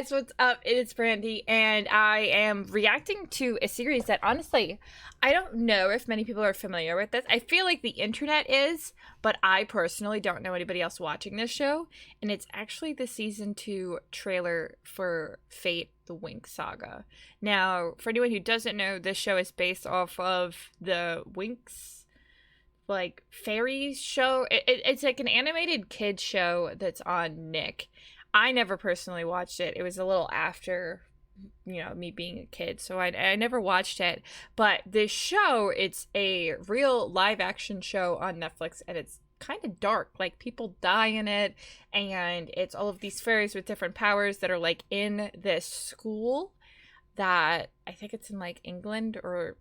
guys, what's up? It's Brandy, and I am reacting to a series that honestly, I don't know if many people are familiar with this. I feel like the internet is, but I personally don't know anybody else watching this show, and it's actually the season 2 trailer for Fate the Winx Saga. Now, for anyone who doesn't know, this show is based off of the Winx like fairies show. It's like an animated kids show that's on Nick. I never personally watched it. It was a little after, me being a kid, so I never watched it. But this show, it's a real live action show on Netflix, and it's kind of dark. Like, people die in it, and it's all of these fairies with different powers that are like in this school that I think it's in like England, or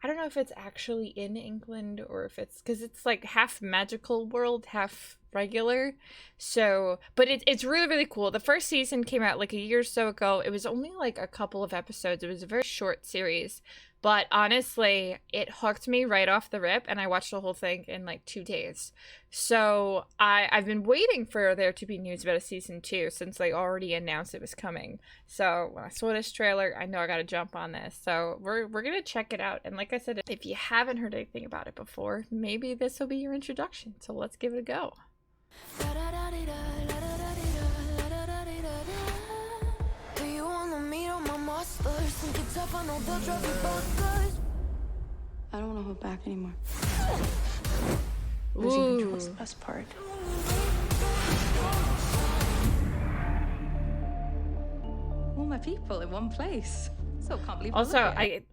I don't know if it's actually in England or if it's because it's like half magical world, half regular. So, but it's really, really cool. The first season came out like a year or so ago. It was only like a couple of episodes. It was a very short series, but honestly, it hooked me right off the rip, and I watched the whole thing in like 2 days. So I've been waiting for there to be news about a season 2 since they already announced it was coming. So when I saw this trailer, I know I got to jump on this. So we're gonna check it out. And like I said, if you haven't heard anything about it before, maybe this will be your introduction. So let's give it a go. I don't want to hold back anymore. Ooh. Losing control is the best part. All my people in one place. So can't believe. Also, I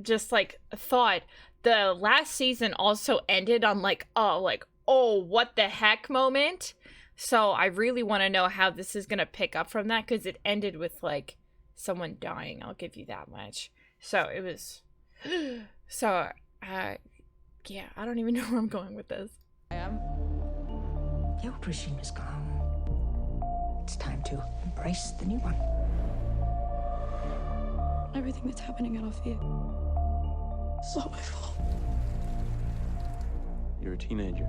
just like thought the last season also ended on like oh what the heck moment. So I really want to know how this is gonna pick up from that, because it ended with like someone dying. I'll give you that much. So it was so yeah, I don't even know where I'm going with this. I am. The old regime is gone. It's time to embrace the new one. Everything that's happening at our fear. It's not my fault. You're a teenager.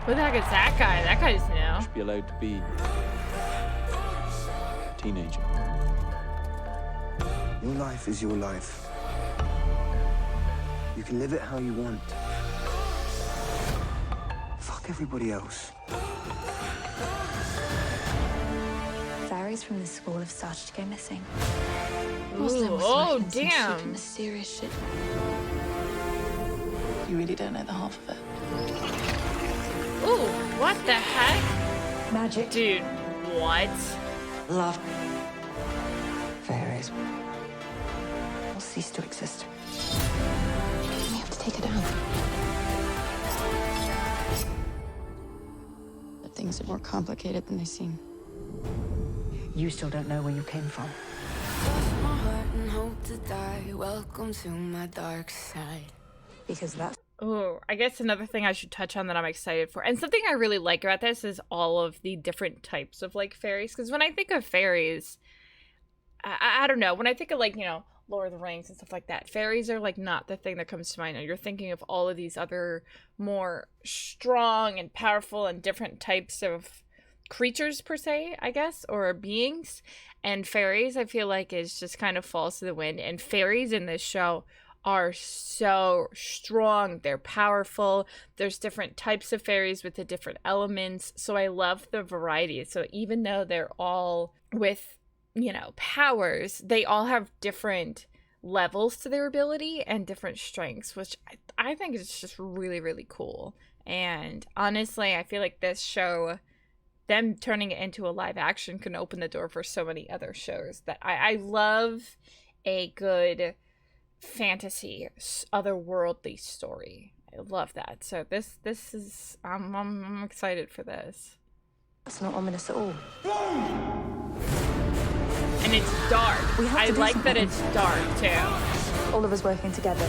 Who the heck is that guy? That guy's You new. should be allowed to be a teenager. Your life is your life. You can live it how you want. Fuck everybody else. Fairies from the school have started to go missing. Ooh, oh damn. Mysterious shit. You really don't know the half of it. Ooh, what the heck? Magic. Dude, what? Love. Fairies will cease to exist. We have to take her down. But things are more complicated than they seem. You still don't know where you came from. My heart and hope to die. Welcome to my dark side. Because that's Oh, I guess another thing I should touch on that I'm excited for, and something I really like about this, is all of the different types of like fairies. Because when I think of fairies, I don't know. When I think of like, Lord of the Rings and stuff like that, fairies are like not the thing that comes to mind. You're thinking of all of these other more strong and powerful and different types of creatures per se, I guess, or beings. And fairies, I feel like, is just kind of falls to the wind. And fairies in this show are so strong. They're powerful. There's different types of fairies with the different elements. So I love the variety. So even though they're all with, powers, they all have different levels to their ability and different strengths, which I think is just really, really cool. And honestly, I feel like this show, them turning it into a live action, can open the door for so many other shows. That I love a good fantasy, otherworldly story. I love that. So this is I'm excited for this. That's not ominous at all. And it's dark. I like that it's dark too. All of us working together.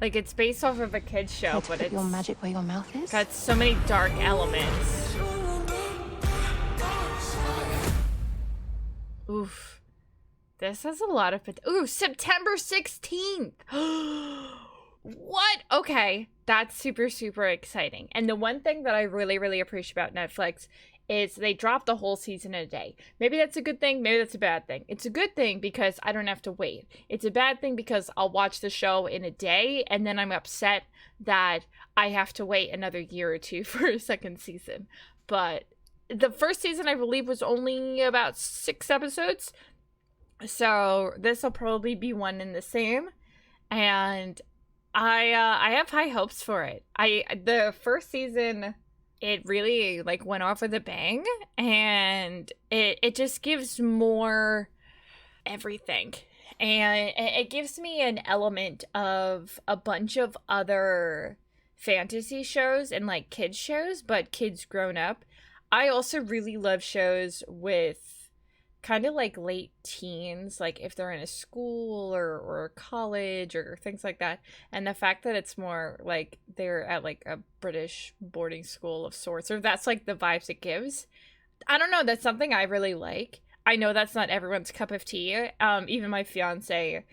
Like, it's based off of a kid's show, but Put it's your magic where your mouth is. got so many dark elements. Oof. This has a lot of Ooh, September 16th. What? Okay. That's super, super exciting. And the one thing that I really, really appreciate about Netflix is they drop the whole season in a day. Maybe that's a good thing, maybe that's a bad thing. It's a good thing because I don't have to wait. It's a bad thing because I'll watch the show in a day and then I'm upset that I have to wait another year or two for a second season. But the first season, I believe, was only about 6 episodes. So this will probably be one in the same. And I have high hopes for it. The first season, it really like went off with a bang, and it just gives more everything. And it gives me an element of a bunch of other fantasy shows and like kids shows, but kids grown up. I also really love shows with kind of like late teens, like if they're in a school or college or things like that. And the fact that it's more like they're at like a British boarding school of sorts, or that's like the vibes it gives. I don't know, that's something I really like. I know that's not everyone's cup of tea. Even my fiance,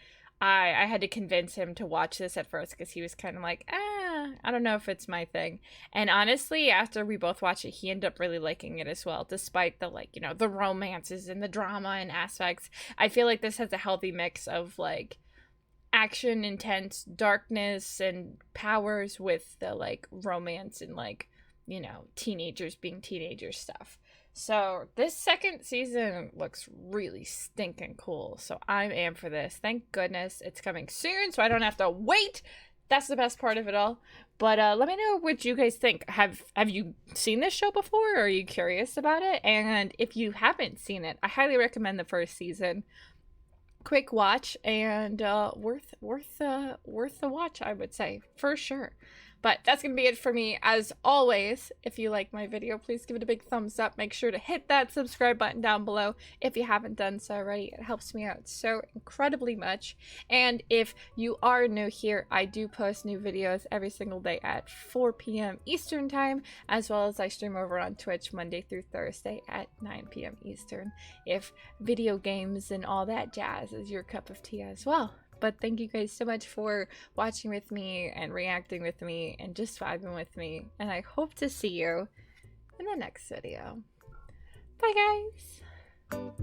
I had to convince him to watch this at first because he was kind of like, I don't know if it's my thing. And honestly, after we both watched it, he ended up really liking it as well, despite the like, you know, the romances and the drama and aspects. I feel like this has a healthy mix of like action, intense, darkness, and powers with the like romance and like, you know, teenagers being teenagers stuff. So this second season looks really stinking cool. So I am for this. Thank goodness it's coming soon so I don't have to wait. That's the best part of it all. But let me know what you guys think. Have you seen this show before? Or are you curious about it? And if you haven't seen it, I highly recommend the first season. Quick watch and worth the watch, I would say, for sure. But that's going to be it for me. As always, if you like my video, please give it a big thumbs up. Make sure to hit that subscribe button down below if you haven't done so already. It helps me out so incredibly much. And if you are new here, I do post new videos every single day at 4 p.m. Eastern time, as well as I stream over on Twitch Monday through Thursday at 9 p.m. Eastern, if video games and all that jazz is your cup of tea as well. But thank you guys so much for watching with me and reacting with me and just vibing with me. And I hope to see you in the next video. Bye, guys.